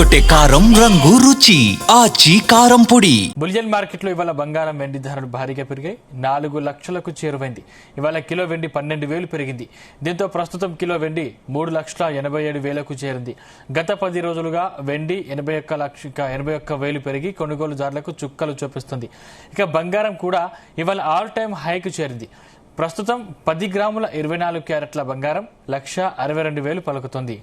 అదరగొట్టే కారం రంగు రుచి ఆచి కారం పొడి. బులియన్ మార్కెట్లో ఇవాళ బంగారం వెండి ధరలు భారీగా పెరిగాయి. 4 లక్షలకు చేరువైంది. ఇవాళ కిలో వెండి 12,000 పెరిగింది. దీంతో ప్రస్తుతం కిలో వెండి 3,87,000కు చేరింది. గత 10 రోజులుగా వెండి 81,000 పెరిగి కొనుగోలుదారులకు చుక్కలు చూపిస్తుంది. ఇక బంగారం కూడా ఇవాళ ఆల్ టైమ్ హైకు చేరింది. ప్రస్తుతం 10 గ్రాముల 24 క్యారెట్ల బంగారం 1,62,000 పలుకుతుంది.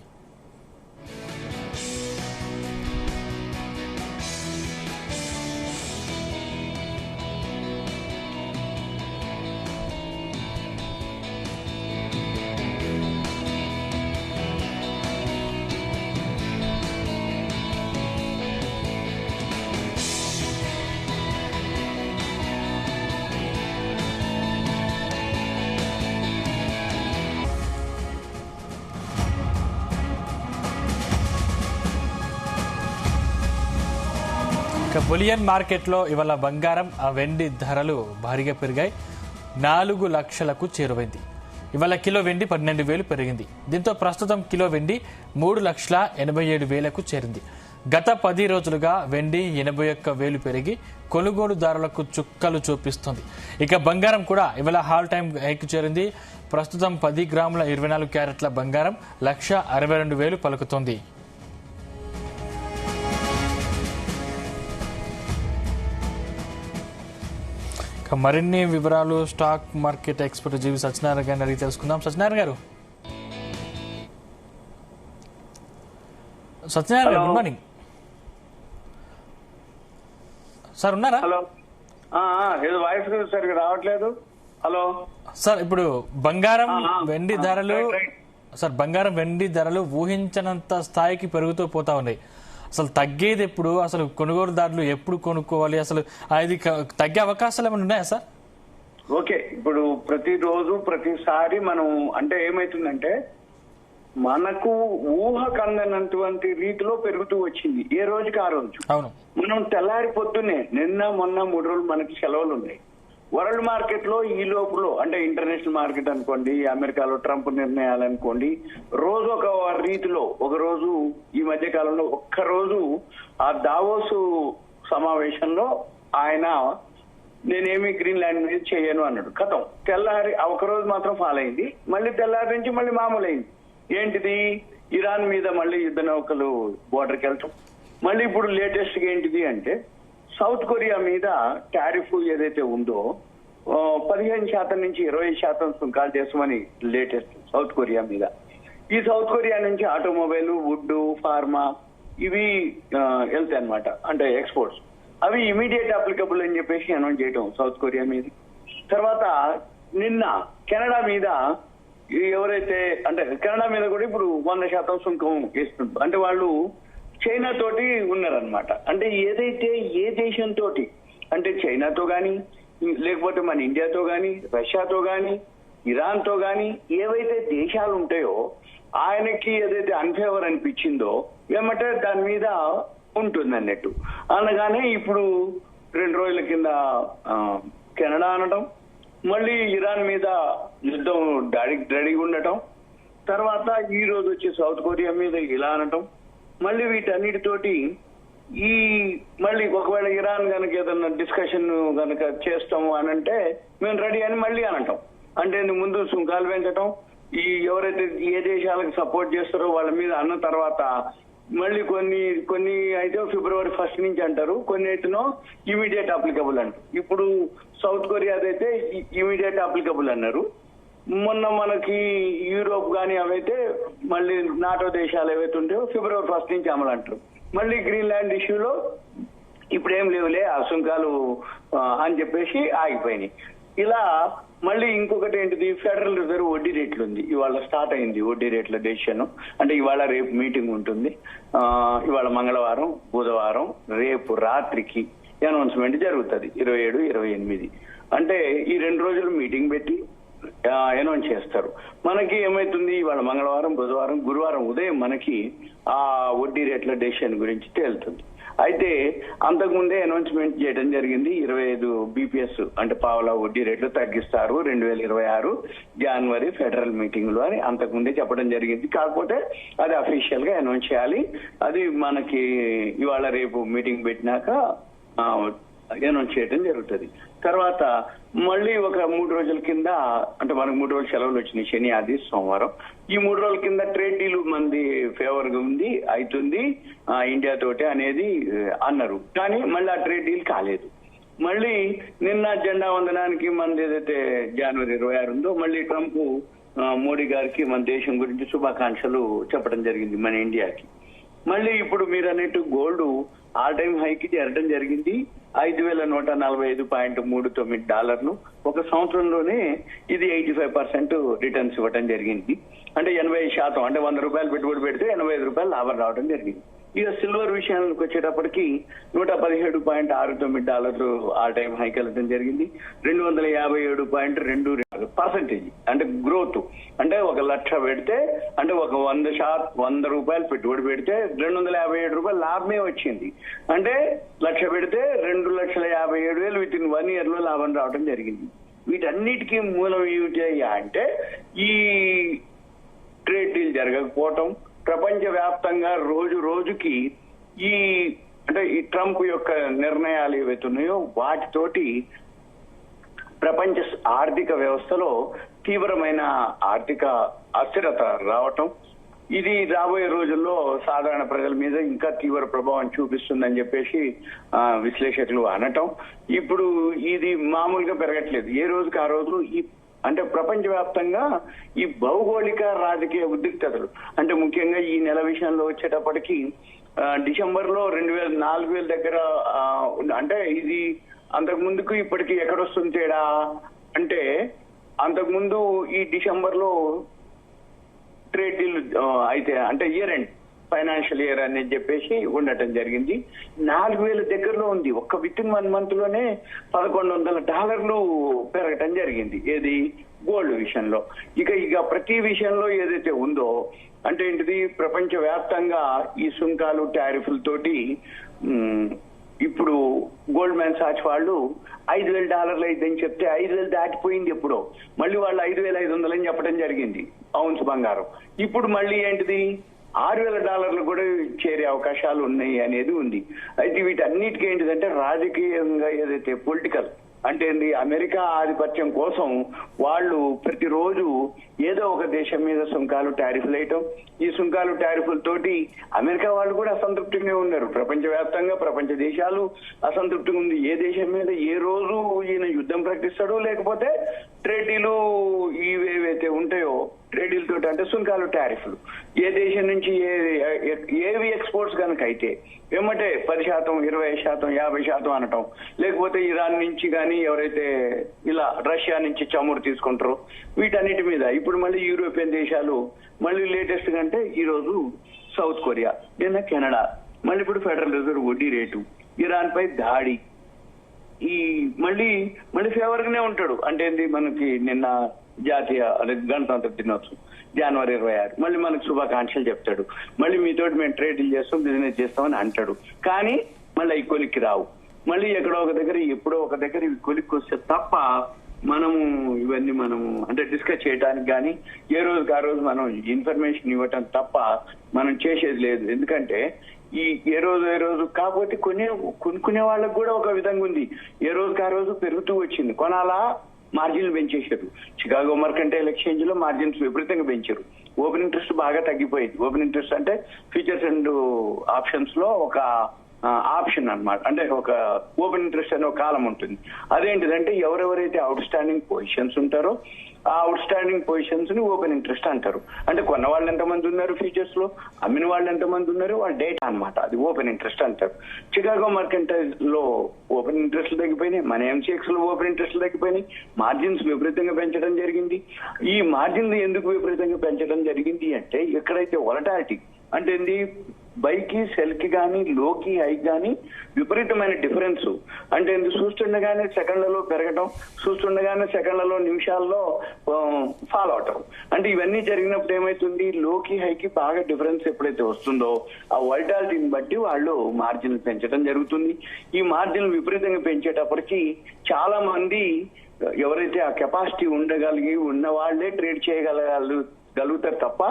బులియన్ మార్కెట్లో ఇవాళ బంగారం వెండి ధరలు భారీగా పెరిగాయి. 4 లక్షలకు చేరువైంది. ఇవాళ కిలో వెండి 12,000 పెరిగింది. దీంతో ప్రస్తుతం కిలో వెండి 3,87,000కు చేరింది. గత 10 రోజులుగా వెండి 81,000 పెరిగి కొనుగోలుదారులకు చుక్కలు చూపిస్తుంది. ఇక బంగారం కూడా ఇవాళ ఆల్ టైమ్ హైకు చేరింది. ప్రస్తుతం 10 గ్రాముల 24 క్యారెట్ల బంగారం 1,62,000 పలుకుతుంది. మరిన్ని వివరాలు స్టాక్ మార్కెట్ ఎక్స్పర్ట్ జీవి సత్యనారాయణ గారిని అడిగి తెలుసుకుందాం. సత్యనారాయణ గారు, గుడ్ మార్నింగ్ సార్. ఉన్నారా? హలో, వాయిస్ సరిగ్గా రావట్లేదు. హలో సార్, ఇప్పుడు బంగారం వెండి ధరలు బంగారం వెండి ధరలు ఊహించనంత స్థాయికి పెరుగుతూ పోతా ఉన్నాయి. అసలు తగ్గేది ఎప్పుడు? అసలు కొనుగోలుదారులు ఎప్పుడు కొనుక్కోవాలి? అసలు అది తగ్గే అవకాశాలు ఏమైనా ఉన్నాయా సార్? ఓకే, ఇప్పుడు ప్రతిరోజు ప్రతిసారి మనం అంటే ఏమైతుందంటే మనకు ఊహకు అందనటువంటి రీతిలో పెరుగుతూ వచ్చింది ఏ రోజుకి ఆ రోజు. అవును, మనం తెల్లారి పొద్దున్నే నిన్న మొన్న 3 రోజులు మనకి సెలవులు ఉన్నాయి. వరల్డ్ మార్కెట్ లో ఈ లోపల అంటే ఇంటర్నేషనల్ మార్కెట్ అనుకోండి, అమెరికాలో ట్రంప్ నిర్ణయాలు అనుకోండి, రోజు ఒక రీతిలో ఒక రోజు ఈ మధ్య కాలంలో ఒక్కరోజు ఆ దావోస్ సమావేశంలో ఆయన నేనేమి గ్రీన్ ల్యాండ్ మీద చేయను అన్నాడు. కథం తెల్లారి ఒక రోజు మాత్రం ఫాలో అయింది. మళ్ళీ తెల్లారి నుంచి మళ్ళీ మామూలు అయింది. ఏంటిది? ఇరాన్ మీద మళ్ళీ యుద్ధ నౌకలు బోర్డర్కి వెళ్తాం. మళ్ళీ ఇప్పుడు లేటెస్ట్ గా ఏంటిది అంటే సౌత్ కొరియా మీద టారిఫ్ ఏదైతే ఉందో 15% నుంచి 20% సుంకాలు చేస్తామని లేటెస్ట్ సౌత్ కొరియా మీద. ఈ సౌత్ కొరియా నుంచి ఆటోమొబైల్, వుడ్, ఫార్మా ఇవి వెళ్తాయి అనమాట, అంటే ఎక్స్పోర్ట్స్. అవి ఇమీడియట్ అప్లికబుల్ అని చెప్పేసి అనౌన్స్ చేయటం సౌత్ కొరియా మీద. తర్వాత నిన్న కెనడా మీద ఎవరైతే అంటే కెనడా మీద కూడా ఇప్పుడు 100% సుంకం వేస్తుంది. అంటే వాళ్ళు చైనా తోటి ఉన్నారనమాట. అంటే ఏదైతే ఏ దేశంతో అంటే చైనాతో గాని లేకపోతే మన ఇండియాతో గాని రష్యాతో గాని ఇరాన్ తో గాని ఏవైతే దేశాలు ఉంటాయో ఆయనకి ఏదైతే అన్ఫేవర్ అనిపించిందో ఏమంటే దాని మీద ఉంటుంది అన్నట్టు. అనగానే ఇప్పుడు 2 రోజుల కింద కెనడా అనటం, మళ్ళీ ఇరాన్ మీద యుద్ధం రెడీగా ఉండటం, తర్వాత ఈ రోజు వచ్చి సౌత్ కొరియా మీద ఇలా అనటం, మళ్ళీ వీటన్నిటితోటి ఈ మళ్ళీ ఒకవేళ ఇరాన్ కనుక ఏదన్నా డిస్కషన్ కనుక చేస్తాము అని అంటే మేము రెడీ అని మళ్ళీ అనటం. అంటే ముందు సుంకాలు పెంచటం, ఈ ఎవరైతే ఏ దేశాలకు సపోర్ట్ చేస్తారో వాళ్ళ మీద అన్న తర్వాత మళ్ళీ కొన్ని అయితే February 1 నుంచి అంటారు, కొన్ని అయితేనో ఇమీడియట్ అప్లికబుల్ అంటారు. ఇప్పుడు సౌత్ కొరియాదైతే ఇమీడియట్ అప్లికబుల్ అన్నారు. మొన్న మనకి యూరోప్ గానీ అవైతే మళ్ళీ నాటో దేశాలు ఏవైతే ఉంటాయో February 1 నుంచి అమలు అంటారు. మళ్ళీ గ్రీన్లాండ్ ఇష్యూలో ఇప్పుడు ఏం లేవులే ఆ సుంకాలు అని చెప్పేసి ఆగిపోయినాయి. ఇలా మళ్ళీ ఇంకొకటి ఏంటిది, ఫెడరల్ రిజర్వ్ వడ్డీ రేట్లు ఉంది. ఇవాళ స్టార్ట్ అయింది వడ్డీ రేట్ల డెసిషన్. అంటే ఇవాళ రేపు మీటింగ్ ఉంటుంది. ఇవాళ మంగళవారం, బుధవారం, రేపు రాత్రికి అనౌన్స్మెంట్ జరుగుతుంది 27, 28. అంటే ఈ 2 రోజులు మీటింగ్ పెట్టి అనౌన్స్ చేస్తారు. మనకి ఏమైతుంది, ఇవాళ మంగళవారం, బుధవారం, గురువారం ఉదయం మనకి ఆ వడ్డీ రేట్ల డెసిషన్ గురించి తేలుతుంది. అయితే అంతకుముందే అనౌన్స్మెంట్ చేయడం జరిగింది 25 BPS అంటే పావలా వడ్డీ రేట్లు తగ్గిస్తారు 2026 జనవరి ఫెడరల్ మీటింగ్ లో అని అంతకుముందే చెప్పడం జరిగింది. కాకపోతే అది అఫీషియల్ గా అనౌన్స్ చేయాలి. అది మనకి ఇవాళ రేపు మీటింగ్ పెట్టినాక అనౌన్స్ చేయడం జరుగుతుంది. తర్వాత మళ్ళీ ఒక 3 రోజుల కింద అంటే మనకు 3 రోజులు సెలవులు వచ్చినాయి, శని ఆది సోమవారం. ఈ 3 రోజుల కింద ట్రేడ్ డీల్ మంది ఫేవర్ గా ఉంది అవుతుంది ఇండియా తోటి అనేది అన్నారు. కానీ మళ్ళీ ఆ ట్రేడ్ డీల్ కాలేదు. మళ్ళీ నిన్న జెండా వందనానికి మనది ఏదైతే జనవరి 26 ఉందో మళ్ళీ ట్రంప్ మోడీ గారికి మన దేశం గురించి శుభాకాంక్షలు చెప్పడం జరిగింది మన ఇండియాకి. మళ్ళీ ఇప్పుడు మీరు అన్నట్టు గోల్డ్ ఆల్ టైమ్ హైకి చేరడం జరిగింది. 5145.39 డాలర్లు. ఒక సంవత్సరంలోనే ఇది 85% రిటర్న్స్ ఇవ్వడం జరిగింది. అంటే 80%, అంటే 100 రూపాయలు పెట్టుబడి పెడితే 85 రూపాయలు లాభం రావడం జరిగింది. ఇక సిల్వర్ విషయానికి వచ్చేటప్పటికి 117.69 డాలర్లు ఆల్ టైమ్ హైకి వెళ్ళడం జరిగింది. 257.22% అంటే గ్రోత్. అంటే 1,00,000 పెడితే అంటే ఒక 100 రూపాయలు పెట్టుబడి పెడితే 257 రూపాయలు లాభమే వచ్చింది. అంటే 1,00,000 పెడితే 2,57,000 విత్ ఇన్ 1 year లో లాభం రావడం జరిగింది. వీటన్నిటికీ మూలం ఏమిటి అంటే ఈ ట్రేడ్ డీల్ జరగకపోవటం, ప్రపంచ వ్యాప్తంగా రోజు రోజుకి ఈ అంటే ఈ ట్రంప్ యొక్క నిర్ణయాలు ఏవైతున్నాయో వాటితోటి ప్రపంచ ఆర్థిక వ్యవస్థలో తీవ్రమైన ఆర్థిక అస్థిరత రావటం, ఇది రాబోయే రోజుల్లో సాధారణ ప్రజల మీద ఇంకా తీవ్ర ప్రభావం చూపిస్తుందని చెప్పేసి విశ్లేషకులు అనటం. ఇప్పుడు ఇది మామూలుగా పెరగట్లేదు, ఏ రోజుకి ఆ రోజు ఈ అంటే ప్రపంచవ్యాప్తంగా ఈ భౌగోళిక రాజకీయ ఉద్రిక్తతలు అంటే ముఖ్యంగా ఈ నెల విషయంలో వచ్చేటప్పటికి డిసెంబర్ లో 4,000 దగ్గర అంటే ఇది అంతకు ముందుకు ఇప్పటికి ఎక్కడొస్తుంది తేడా అంటే అంతకుముందు ఈ డిసెంబర్ లో ట్రేడ్ డీల్ అయితే అంటే ఇయర్ ఎండ్ ఫైనాన్షియల్ ఇయర్ అని చెప్పేసి ఉండటం జరిగింది. 4,000 దగ్గరలో ఉంది. ఒక్క విత్ ఇన్ 1 month లోనే $1,100 పెరగటం జరిగింది. ఏది గోల్డ్ విషయంలో. ఇక ప్రతి విషయంలో ఏదైతే ఉందో అంటే ఏంటిది ప్రపంచ వ్యాప్తంగా ఈ సుంకాలు టారిఫ్లతోటి ఇప్పుడు గోల్డ్ మ్యాన్ సాచ్ వాళ్ళు $5,000 అయిద్దని చెప్తే 5,000 దాటిపోయింది ఎప్పుడో. మళ్ళీ వాళ్ళు 5,500 అని చెప్పడం జరిగింది ఔన్స్ బంగారం. ఇప్పుడు మళ్ళీ ఏంటిది $6,000 కూడా చేరే అవకాశాలు ఉన్నాయి అనేది ఉంది. అయితే వీటన్నిటికీ ఏంటిదంటే రాజకీయంగా ఏదైతే పొలిటికల్ అంటే అమెరికా ఆధిపత్యం కోసం వాళ్ళు ప్రతిరోజు ఏదో ఒక దేశం మీద సుంకాలు టారిఫ్లు వేయటం, ఈ సుంకాలు టారిఫ్లతోటి అమెరికా వాళ్ళు కూడా అసంతృప్తిగానే ఉన్నారు. ప్రపంచవ్యాప్తంగా ప్రపంచ దేశాలు అసంతృప్తిగా ఉంది. ఏ దేశం మీద ఏ రోజు ఈయన యుద్ధం ప్రకటిస్తాడో లేకపోతే ట్రేడీలు ఇవేవైతే ఉంటాయో ట్రేడీల తోటి అంటే సుంకాలు టారిఫ్లు ఏ దేశం నుంచి ఏవి ఎక్స్పోర్ట్స్ కనుక అయితే ఏమంటే 10%, 20%, 50% అనటం, లేకపోతే ఇరాన్ నుంచి కానీ ఎవరైతే ఇలా రష్యా నుంచి చమురు తీసుకుంటారో వీటన్నిటి మీద ఇప్పుడు మళ్ళీ యూరోపియన్ దేశాలు మళ్ళీ లేటెస్ట్ గా అంటే ఈ రోజు సౌత్ కొరియా, నిన్న కెనడా, మళ్ళీ ఇప్పుడు ఫెడరల్ రిజర్వ్ వడ్డీ రేటు, ఇరాన్ పై దాడి, ఈ మళ్ళీ ఫేవర్ గానే ఉంటాడు. అంటే మనకి నిన్న జాతీయ గణతంత్ర దినోత్సవం జనవరి 26 మళ్ళీ మనకు శుభాకాంక్షలు చెప్తాడు. మళ్ళీ మీతోటి మేము ట్రేడింగ్ చేస్తాం, బిజినెస్ చేస్తామని అంటాడు. కానీ మళ్ళీ ఈ కొలిక్కి రావు. మళ్ళీ ఎక్కడో ఒక దగ్గర ఎప్పుడో ఒక దగ్గర ఇవి కొలిక్కి వస్తే తప్ప మనము ఇవన్నీ మనము అంటే డిస్కస్ చేయడానికి కానీ ఏ రోజుకి ఆ రోజు మనం ఇన్ఫర్మేషన్ ఇవ్వటం తప్ప మనం చేసేది లేదు. ఎందుకంటే ఈ ఏ రోజు కాకపోతే కొనుక్కునే వాళ్ళకు కూడా ఒక విధంగా ఉంది. ఏ రోజుకి ఆ రోజు పెరుగుతూ వచ్చింది. కొనాలా మార్జిన్లు పెంచేశారు. చికాగో మర్కంటైల్ ఎక్స్చేంజ్ లో మార్జిన్స్ విపరీతంగా పెంచారు. ఓపెన్ ఇంట్రెస్ట్ బాగా తగ్గిపోయింది. ఓపెన్ ఇంట్రెస్ట్ అంటే ఫ్యూచర్స్ అండ్ ఆప్షన్స్ లో ఒక ఆప్షన్ అన్నమాట. అంటే ఒక ఓపెన్ ఇంట్రెస్ట్ అనే ఒక కాలం ఉంటుంది. అదేంటిదంటే ఎవరెవరైతే అవుట్ స్టాండింగ్ పొజిషన్స్ ఉంటారో ఆ అవుట్ స్టాండింగ్ పొజిషన్స్ ని ఓపెన్ ఇంట్రెస్ట్ అంటారు. అంటే కొన్న వాళ్ళు ఎంతమంది ఉన్నారు ఫ్యూచర్స్ లో, అమ్మిన వాళ్ళు ఎంతమంది ఉన్నారు, వాళ్ళ డేటా అన్నమాట. అది ఓపెన్ ఇంట్రెస్ట్ అంటారు. చికాగో మర్కంటైల్ లో ఓపెన్ ఇంట్రెస్ట్ తగ్గిపోయినాయి. మన ఎంసీఎక్స్ లో ఓపెన్ ఇంట్రెస్ట్ తగ్గిపోయినాయి. మార్జిన్స్ విపరీతంగా పెంచడం జరిగింది. ఈ మార్జిన్ ఎందుకు విపరీతంగా పెంచడం జరిగింది అంటే ఎక్కడైతే వొలటాలిటీ అంటే బైకి సెల్కి కానీ లోకి హైకి కానీ విపరీతమైన డిఫరెన్స్. అంటే చూస్తుండగానే సెకండ్లలో పెరగటం, చూస్తుండగానే సెకండ్లలో నిమిషాల్లో ఫాలో అవటం. అంటే ఇవన్నీ జరిగినప్పుడు ఏమైతుంది, లోకి హైకి బాగా డిఫరెన్స్ ఎప్పుడైతే వస్తుందో ఆ వోల్టాలిటీని బట్టి వాళ్ళు మార్జిన్ పెంచడం జరుగుతుంది. ఈ మార్జిన్ విపరీతంగా పెంచేటప్పటికి చాలా మంది ఎవరైతే ఆ కెపాసిటీ ఉండగలిగి ఉన్న వాళ్లే ట్రేడ్ చేయగలుగుతారు తప్ప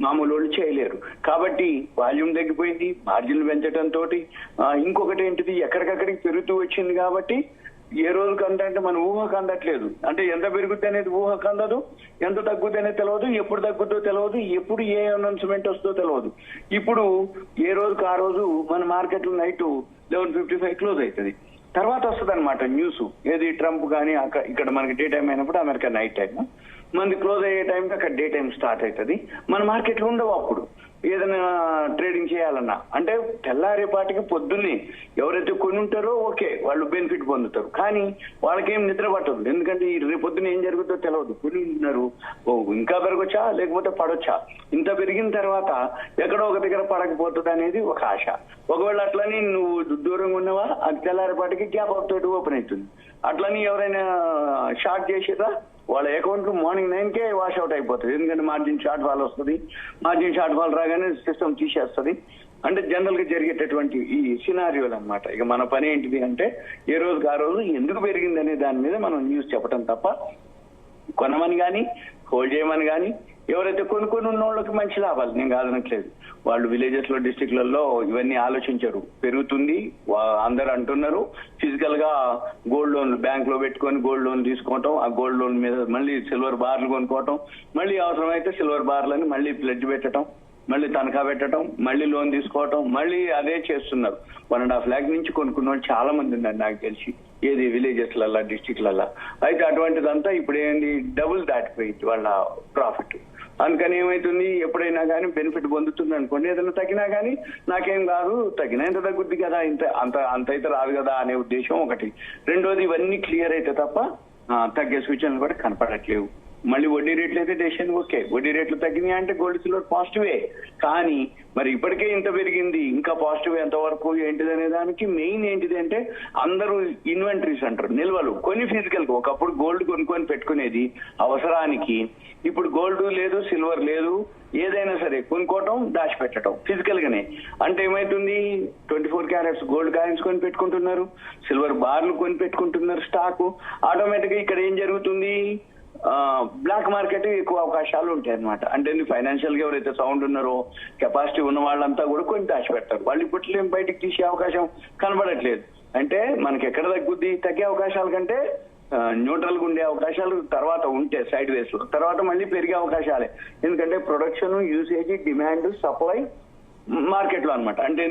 మామూలు వాళ్ళు చేయలేరు. కాబట్టి వాల్యూమ్ తగ్గిపోయింది, మార్జిన్లు పెంచడంతో ఇంకొకటి ఏంటిది, ఎక్కడికక్కడికి పెరుగుతూ వచ్చింది. కాబట్టి ఏ రోజుకి అంటే మన ఊహకు అందట్లేదు. అంటే ఎంత పెరుగుద్ది అనేది ఊహకు అందదు, ఎంత తగ్గుద్ది అనేది తెలియదు, ఎప్పుడు తగ్గుద్దో తెలియదు, ఎప్పుడు ఏ అనౌన్స్మెంట్ వస్తుందో తెలియదు. ఇప్పుడు ఏ రోజుకి ఆ రోజు మన మార్కెట్ లో నైట్ 11:55 క్లోజ్ అవుతుంది. తర్వాత వస్తుంది అనమాట న్యూస్, ఏది ట్రంప్ కానీ ఇక్కడ మనకి డే టైం అయినప్పుడు అమెరికా నైట్ టైం, మనది క్లోజ్ అయ్యే టైంకి అక్కడ డే టైం స్టార్ట్ అవుతుంది. మన మార్కెట్లు ఉండవు అప్పుడు ఏదైనా ట్రేడింగ్ చేయాలన్నా. అంటే తెల్లారేపాటికి పొద్దున్నే ఎవరైతే కొని ఉంటారో ఓకే వాళ్ళు బెనిఫిట్ పొందుతారు, కానీ వాళ్ళకేం నిద్ర పట్టదు. ఎందుకంటే ఈ రేపు పొద్దున్న ఏం జరుగుతుందో తెలియదు. కొని ఉన్నారు, ఇంకా పెరగొచ్చా లేకపోతే పడొచ్చా, ఇంత పెరిగిన తర్వాత ఎక్కడో ఒక దగ్గర పడకపోతుంది అనేది ఒక ఆశ. ఒకవేళ అట్లని నువ్వు దూరంగా ఉన్నవా, అది తెల్లారేపాటికి గ్యాప్ అవుతాడు ఓపెన్ అవుతుంది. అట్లని ఎవరైనా షార్ట్ చేసేదా, వాళ్ళ అకౌంట్ మార్నింగ్ 9కే వాష్ అవుట్ అయిపోతుంది. ఎందుకంటే మార్జిన్ షార్ట్ ఫాల్ వస్తుంది, మార్జిన్ షార్ట్ ఫాల్ రాగానే సిస్టమ్ తీసేస్తుంది. అంటే జనరల్ గా జరిగేటటువంటి ఈ సినారియోలు అనమాట. ఇక మన పని ఏంటిది అంటే ఏ రోజుకి ఆ రోజు ఎందుకు పెరిగింది అనే దాని మీద మనం న్యూస్ చెప్పడం తప్ప కొనమని కానీ హోల్డ్ చేయమని కానీ, ఎవరైతే కొనుక్కొని ఉన్న వాళ్ళకి మంచి లాభాలు నేను కాదనట్లేదు. వాళ్ళు విలేజెస్ లో డిస్ట్రిక్ట్లలో ఇవన్నీ ఆలోచించరు. పెరుగుతుంది అందరు అంటున్నారు, ఫిజికల్ గా గోల్డ్ లోన్ బ్యాంక్ లో పెట్టుకొని గోల్డ్ లోన్ తీసుకోవటం, ఆ గోల్డ్ లోన్ మీద మళ్ళీ సిల్వర్ బార్లు కొనుక్కోవటం, మళ్ళీ అవసరమైతే సిల్వర్ బార్లని మళ్ళీ ప్లెడ్జ్ పెట్టడం, మళ్ళీ తనఖా పెట్టడం, మళ్ళీ లోన్ తీసుకోవటం, మళ్ళీ అదే చేస్తున్నారు. 1.5 lakh నుంచి కొనుక్కున్న వాళ్ళు చాలా మంది ఉన్నారు నాకు తెలిసి, ఏది విలేజెస్ లల్లా డిస్ట్రిక్ట్లల్లా. అయితే అటువంటిదంతా ఇప్పుడు ఏంటి డబుల్ దాటిపోయింది వాళ్ళ ప్రాఫిట్. అందుకని ఏమైతుంది, ఎప్పుడైనా కానీ బెనిఫిట్ పొందుతుంది అనుకోండి, ఏదైనా తగ్గినా కానీ నాకేం కాదు, తగ్గినా ఎంత తగ్గుద్ది కదా, అంత అయితే రాదు కదా అనే ఉద్దేశం ఒకటి. రెండోది ఇవన్నీ క్లియర్ అయితే తప్ప తగ్గే సూచనలు కూడా కనపడట్లేవు. మళ్ళీ వడ్డీ రేట్లు అయితే డెసిషన్ ఓకే, వడ్డీ రేట్లు తగ్గినాయి అంటే గోల్డ్ సిల్వర్ పాజిటివే. కానీ మరి ఇప్పటికే ఇంత పెరిగింది, ఇంకా పాజిటివ్ ఎంత వరకు ఏంటిది అనే దానికి మెయిన్ ఏంటిది అంటే అందరూ ఇన్వెంటరీస్ అంటారు, నిల్వలు కొన్ని ఫిజికల్ గా. ఒకప్పుడు గోల్డ్ కొనుక్కొని పెట్టుకునేది అవసరానికి, ఇప్పుడు గోల్డ్ లేదు సిల్వర్ లేదు, ఏదైనా సరే కొనుక్కోవటం దాచిపెట్టడం ఫిజికల్ గానే. అంటే ఏమైతుంది, 24 క్యారెట్స్ గోల్డ్ కాయిన్స్ కొని పెట్టుకుంటున్నారు, సిల్వర్ బార్లు కొని పెట్టుకుంటున్నారు స్టాక్. ఆటోమేటిక్ గా ఇక్కడ ఏం జరుగుతుంది, బ్లాక్ మార్కెట్ ఎక్కువ అవకాశాలు ఉంటాయి అనమాట. అంటే ఫైనాన్షియల్ గా ఎవరైతే సౌండ్ ఉన్నారో, కెపాసిటీ ఉన్న వాళ్ళంతా కూడా కొన్ని దాచిపెడతారు. వాళ్ళు ఇప్పట్లో బయటకు తీసే అవకాశం కనబడట్లేదు. అంటే మనకి ఎక్కడ తగ్గుద్ది, తగ్గే అవకాశాల కంటే న్యూట్రల్ గా ఉండే అవకాశాలు తర్వాత ఉంటే సైడ్ వేస్ లో, తర్వాత మళ్ళీ పెరిగే అవకాశాలే. ఎందుకంటే production, usage, demand, supply market లో అనమాట. అంటే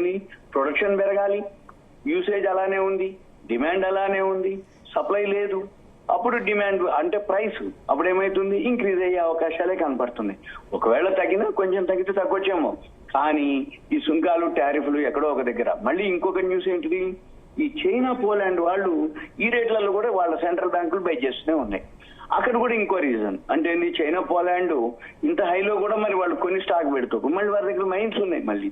ప్రొడక్షన్ పెరగాలి, యూసేజ్ అలానే ఉంది, డిమాండ్ అలానే ఉంది, సప్లై లేదు, అప్పుడు డిమాండ్ అంటే ప్రైస్ అప్పుడు ఏమైతుంది, ఇంక్రీజ్ అయ్యే అవకాశాలే కనపడుతున్నాయి. ఒకవేళ తగ్గినా కొంచెం తగ్గితే తగ్గొచ్చేమో, కానీ ఈ సుంకాలు టారిఫ్లు ఎక్కడో ఒక దగ్గర. మళ్ళీ ఇంకొక న్యూస్ ఏంటిది, ఈ చైనా పోలాండ్ వాళ్ళు ఈ రేట్లలో కూడా వాళ్ళ సెంట్రల్ బ్యాంకులు బై చేస్తూనే ఉన్నాయి. అక్కడ కూడా ఇంకో రీజన్ అంటే చైనా పోలాండ్ ఇంత హైలో కూడా మరి వాళ్ళు కొన్ని స్టాక్ పెడుతూ మళ్ళీ వాళ్ళ దగ్గర మైన్స్ ఉన్నాయి. మళ్ళీ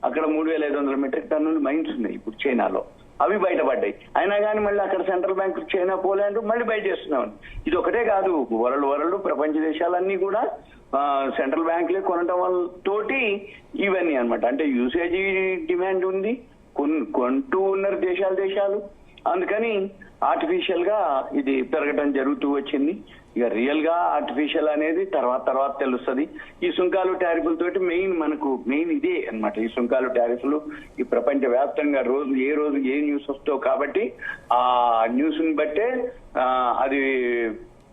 అక్కడ 3500 మెట్రిక్ టన్నులు మైన్స్ ఉన్నాయి ఇప్పుడు చైనాలో, అవి బయటపడ్డాయి. అయినా కానీ మళ్ళీ అక్కడ సెంట్రల్ బ్యాంక్ చైనా పోలాండ్ మళ్ళీ బయట చేస్తున్నాం. ఇది ఒకటే కాదు, వరల్డ్ ప్రపంచ దేశాలన్నీ కూడా సెంట్రల్ బ్యాంకులే కొనడం వల్ల తోటి ఇవన్నీ అనమాట. అంటే యూసేజ్ డిమాండ్ ఉంది, కొంటూ ఉన్నారు దేశాలు. అందుకని ఆర్టిఫిషియల్ గా ఇది పెరగడం జరుగుతూ వచ్చింది. ఇక రియల్ గా ఆర్టిఫిషియల్ అనేది తర్వాత తెలుస్తుంది. ఈ సుంకాలు టారిఫ్లతోటి మెయిన్ ఇదే అన్నమాట. ఈ సుంకాలు టారిఫ్లు ఈ ప్రపంచ వ్యాప్తంగా రోజు ఏ న్యూస్ వస్తో కాబట్టి ఆ న్యూస్ ని బట్టే అది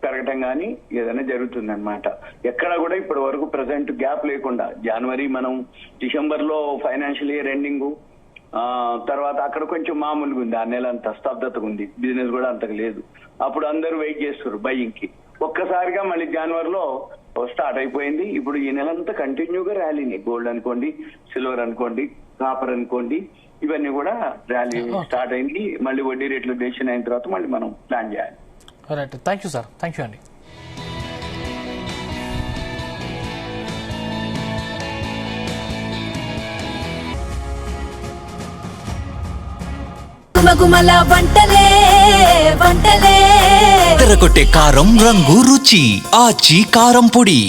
పెరగటం కానీ ఏదైనా జరుగుతుంది అనమాట. ఎక్కడ కూడా ఇప్పటి వరకు ప్రెసెంట్ గ్యాప్ లేకుండా జనవరి మనం డిసెంబర్ లో ఫైనాన్షియల్ ఇయర్ ఎండింగ్, తర్వాత అక్కడ కొంచెం మామూలుగా ఉంది, ఆ నెల అంత స్తబ్దతగా ఉంది, బిజినెస్ కూడా అంతకు లేదు. అప్పుడు అందరూ వెయిట్ చేస్తారు బయ్యింగ్ కి. ఒక్కసారిగా మళ్ళీ జనవరిలో స్టార్ట్ అయిపోయింది. ఇప్పుడు ఈ నెలంతా కంటిన్యూగా ర్యాలీని, గోల్డ్ అనుకోండి, సిల్వర్ అనుకోండి, కాపర్ అనుకోండి, ఇవన్నీ కూడా ర్యాలీ స్టార్ట్ అయింది. మళ్ళీ వడ్డీ రేట్లు డెసిషన్ అయిన తర్వాత మళ్ళీ మనం ప్లాన్ చేయాలి. Thank you sir, thank you అండి. గుమగుమల వంటలే వంటలే తెరకొట్టే కారం రంగు రుచి ఆచి కారం పొడి.